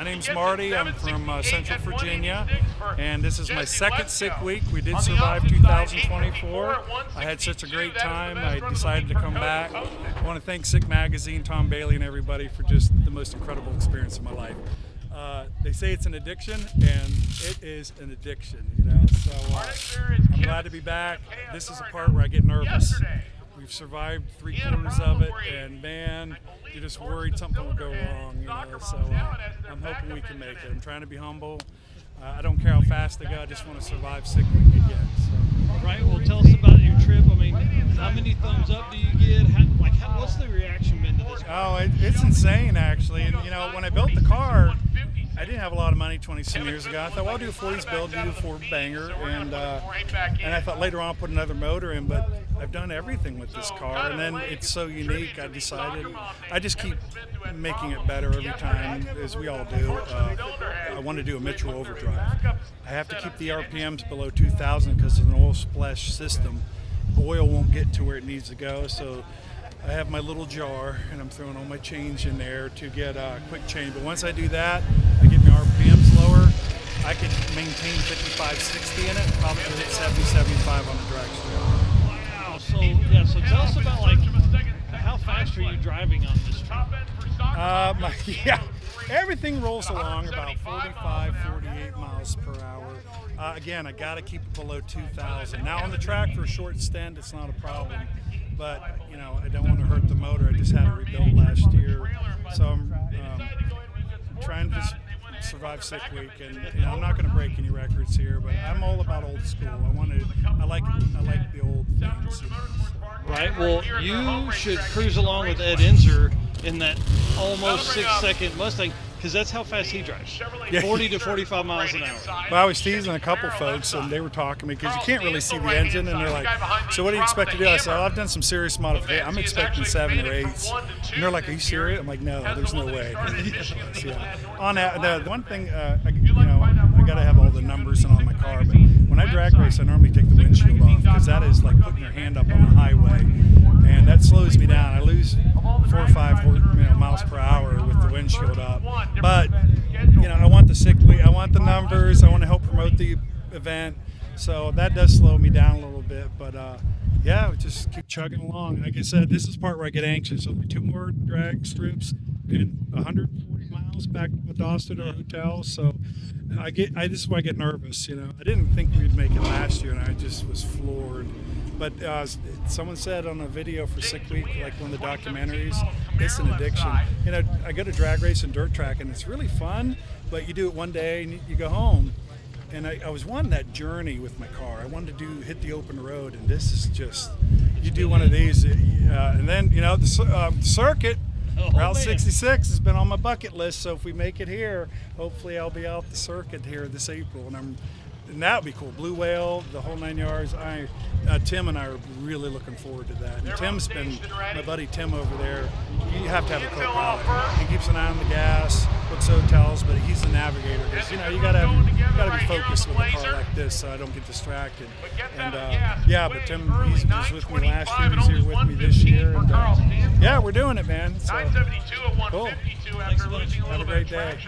My name's Marty. I'm from Central Virginia, and this is my second sick week. We did survive 2024. I had such a great time. I decided to come back. I want to thank Sick Magazine, Tom Bailey, and everybody for just the most incredible experience of my life. They say it's an addiction, and it is an addiction, you know. So I'm glad to be back. This is a part where I get nervous. We've survived 3/4 of it, and man, you're just worried something will go wrong, you know. So I'm hoping we can make it. I'm trying to be humble. I don't care how fast I go. I just want to survive sick week again. So. Right. Well, tell us about your trip. I mean, how many thumbs up do you get? What's the reaction been to this? Oh, it's insane, actually. And you know, when I built the car, I didn't have a lot of money 20-some years ago. I thought, well, I'll do a 40s build, do a 4-banger, and I thought later on I'll put another motor in, but I've done everything with this car, and then it's so unique, I decided I just keep making it better every time, as we all do. I want to do a Mitchell overdrive. I have to keep the RPMs below 2,000 because it's an oil splash system. Oil won't get to where it needs to go, so I have my little jar, and I'm throwing all my change in there to get a quick change. But once I do that, I get my RPMs lower. I can maintain 55, 60 in it, probably hit 70, 75 on the drag strip. Wow. So tell us about how fast are you driving on this trip? Everything rolls along about 45, 48 miles per hour. Again, I got to keep it below 2,000. Now on the track for a short stint, it's not a problem. But, you know, I don't want to hurt the motor. I just had it rebuilt last year. So I'm trying to just survive sick week. And, you know, I'm not going to break any records here, but I'm all about old school. I like the old things. You know, so. Right. Well, you should cruise along with Ed Enzer in that almost 6-second Mustang, because that's how fast he drives, 40 to 45 miles an hour. Well, I was teasing a couple folks, and they were talking to me because you can't really see the engine, and they're like, so what do you expect to do? I said, I've done some serious modification. I'm expecting 7 or 8s. And they're like, are you serious? I'm like, no, there's no way. Yeah. On that, the one thing, I got to have all the numbers on my car, but when I drag race, I normally take the windshield off because that is like putting your hand up on the highway, and that slows me down. I lose 4 or 5 miles per hour with the windshield up. But you know, I want the sick week, I want the numbers, I want to help promote the event, so that does slow me down a little bit. But yeah, just keep chugging along. Like I said, this is the part where I get anxious. Only 2 more drag strips and 140 miles back to Dawson to our hotel. So this is why I get nervous. You know, I didn't think we'd make it last year, and I just was floored. But someone said on a video for Sick Week, like one of the documentaries, it's an addiction. You know, I go to drag race and dirt track, and it's really fun, but you do it one day and you go home. And I was wanting that journey with my car. I wanted to hit the open road, and this is just, you do one of these, and then, you know, the circuit, Route 66 has been on my bucket list, so if we make it here, hopefully I'll be out the circuit here this April, and that would be cool. Blue Whale, the whole 9 yards. Tim and I are really looking forward to that. And Tim's been, my buddy Tim over there, you have to have a co-pilot. He keeps an eye on the gas, books hotels, but he's the navigator. Because, you know, you gotta be focused with a car like this so I don't get distracted. And yeah, but Tim, he was with me last year, he's here with me this year. And yeah, we're doing it, man. So, cool. Have a great day.